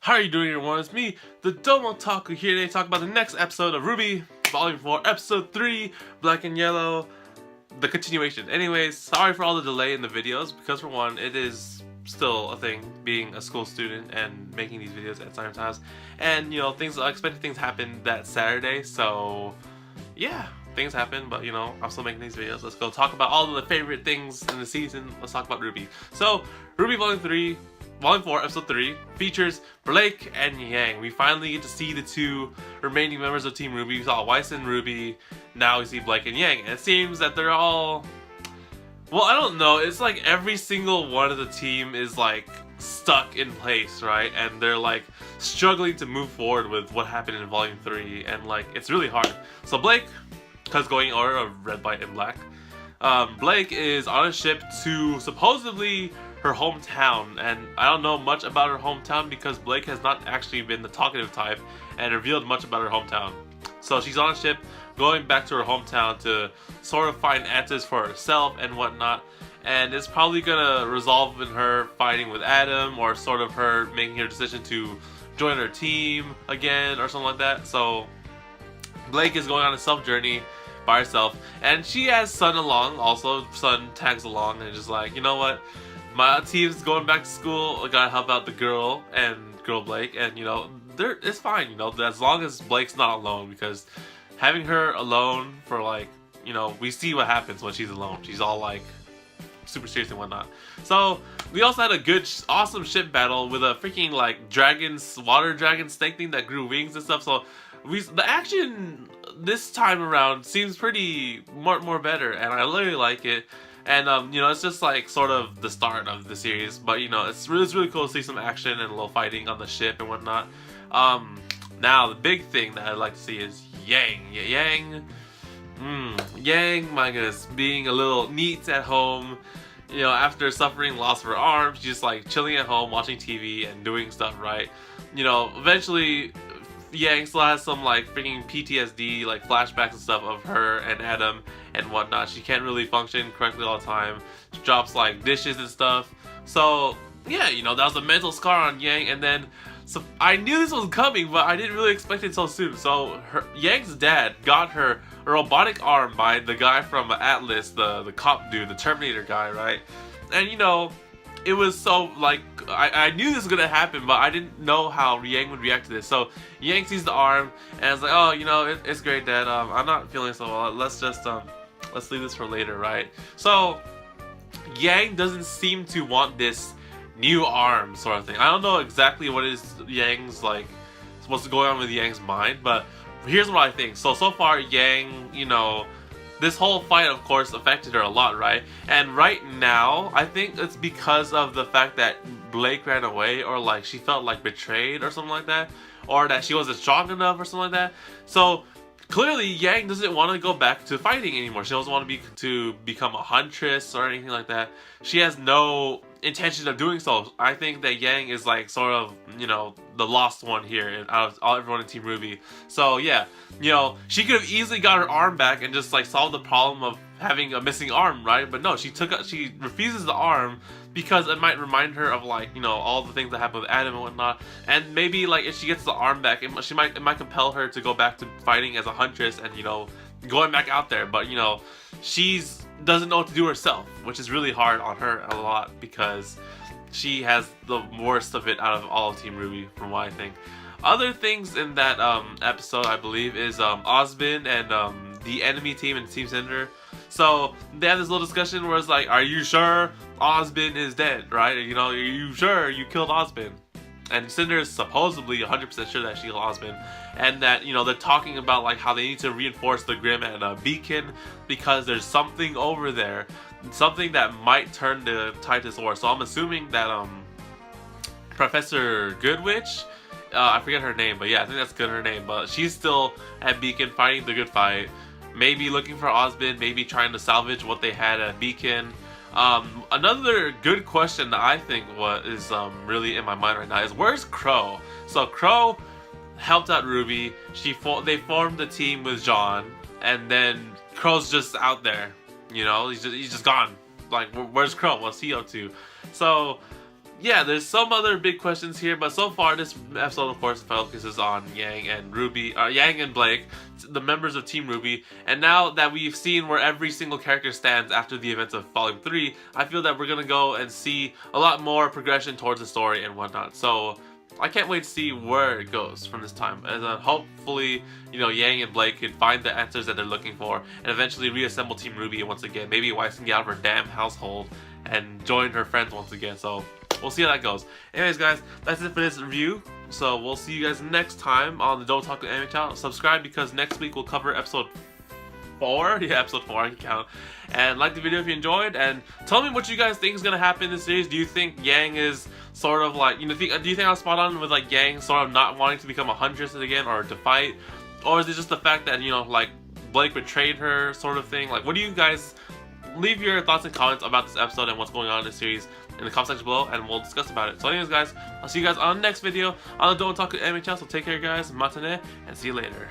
How are you doing, everyone? It's me, TheDomotaku, here today to talk about the next episode of RWBY, Volume 4, Episode 3, Black and Yellow, the continuation. Anyways, sorry for all the delay in the videos, because for one, it is still a thing, being a school student and making these videos at certain times. And, you know, unexpected things happened that Saturday, so, yeah. Things happen, but you know, I'm still making these videos. Let's go talk about all of the favorite things in the season. Let's talk about RWBY. So, RWBY Volume 4, Episode 3 features Blake and Yang. We finally get to see the two remaining members of Team RWBY. We saw Weiss and Ruby. Now we see Blake and Yang. And it seems that they're all... Well, I don't know. It's like every single one of the team is like stuck in place, right? And they're like struggling to move forward with what happened in Volume 3. And like, it's really hard. So Blake... because going order of red, white, and black. Blake is on a ship to supposedly her hometown, and I don't know much about her hometown because Blake has not actually been the talkative type and revealed much about her hometown. So she's on a ship going back to her hometown to sort of find answers for herself and whatnot, and it's probably gonna resolve in her fighting with Adam or sort of her making her decision to join her team again or something like that. So Blake is going on a self-journey by herself, and she has Sun along. Also, Sun tags along and just like, you know what, my team's going back to school, I gotta help out the girl Blake, and you know, it's fine, you know, as long as Blake's not alone, because having her alone for like, you know, we see what happens when she's alone. She's all like super serious and whatnot. So we also had a good, awesome ship battle with a freaking like water dragon snake thing that grew wings and stuff. So the action this time around seems pretty more better, and I really like it. And you know, it's just like sort of the start of the series, but you know, it's really cool to see some action and a little fighting on the ship and whatnot. Now the big thing that I'd like to see is Yang. Yang, my goodness, being a little neat at home. You know, after suffering loss of her arm, she's just like chilling at home, watching TV and doing stuff, right? You know, eventually Yang still has some like freaking PTSD, like flashbacks and stuff of her and Adam and whatnot. She can't really function correctly all the time. She drops like dishes and stuff. So yeah, you know, that was a mental scar on Yang. And then, so I knew this was coming, but I didn't really expect it so soon. So Yang's dad got her a robotic arm by the guy from Atlas, the cop dude, the Terminator guy, right? And you know, it was so like, I knew this was gonna happen, but I didn't know how Yang would react to this. So Yang sees the arm and it's like, oh, you know, it's great, Dad. I'm not feeling so well. Let's just let's leave this for later, right? So Yang doesn't seem to want this new arm sort of thing. I don't know exactly what is Yang's like, what's going on with Yang's mind, but here's what I think. So far Yang, you know, this whole fight, of course, affected her a lot, right? And right now, I think it's because of the fact that Blake ran away, or like she felt like betrayed or something like that, or that she wasn't strong enough or something like that. So clearly, Yang doesn't want to go back to fighting anymore. She doesn't want to become a huntress or anything like that. She has no intention of doing so. I think that Yang is like sort of, you know, the lost one here out of everyone in Team RWBY. So yeah, you know, she could have easily got her arm back and just like solved the problem of having a missing arm, right? But no, she refuses the arm because it might remind her of like, you know, all the things that happened with Adam and whatnot. And maybe like if she gets the arm back, it might compel her to go back to fighting as a huntress and, you know, going back out there. But you know, doesn't know what to do herself, which is really hard on her a lot because she has the worst of it out of all of Team RWBY, from what I think. Other things in that episode, I believe, is Osbin and the enemy team and Team Cinder. So they have this little discussion where it's like, are you sure Osbin is dead, right? You know, are you sure you killed Osbin? And Cinder is supposedly 100% sure that she killed Osbin, and that, you know, they're talking about like how they need to reinforce the Grim at Beacon because there's something over there, something that might turn the tide to this war. So I'm assuming that Professor Goodwitch, I forget her name, but yeah, I think that's her name. But she's still at Beacon fighting the good fight, maybe looking for Osbin, maybe trying to salvage what they had at Beacon. Another good question that I think is really in my mind right now is, where's Crow? So Crow helped out RWBY. They formed a team with John, and then Crow's just out there. You know, he's just gone. Like, where's Crow? What's he up to? So yeah, there's some other big questions here, but so far this episode, of course, focuses on Yang and RWBY, Yang and Blake, the members of Team RWBY. And now that we've seen where every single character stands after the events of Volume 3, I feel that we're gonna go and see a lot more progression towards the story and whatnot. So I can't wait to see where it goes from this time. And hopefully, you know, Yang and Blake can find the answers that they're looking for and eventually reassemble Team RWBY once again. Maybe Weiss can get out of her damn household and join her friends once again. So we'll see how that goes. Anyways, guys, that's it for this review. So we'll see you guys next time on the TheDomotaku Anime channel. Subscribe because next week we'll cover episode 4. Yeah, episode 4, I can count. And like the video if you enjoyed, and tell me what you guys think is gonna happen in this series. Do you think Yang is sort of like, you know, do you think I was spot on with like Yang sort of not wanting to become a huntress again or to fight? Or is it just the fact that, you know, like Blake betrayed her sort of thing? Like, what do you guys, leave your thoughts and comments about this episode and what's going on in this series in the comment section below, and we'll discuss about it. So anyways, guys, I'll see you guys on the next video on the TheDomotaku Anime channel. So take care, guys, matane, and see you later.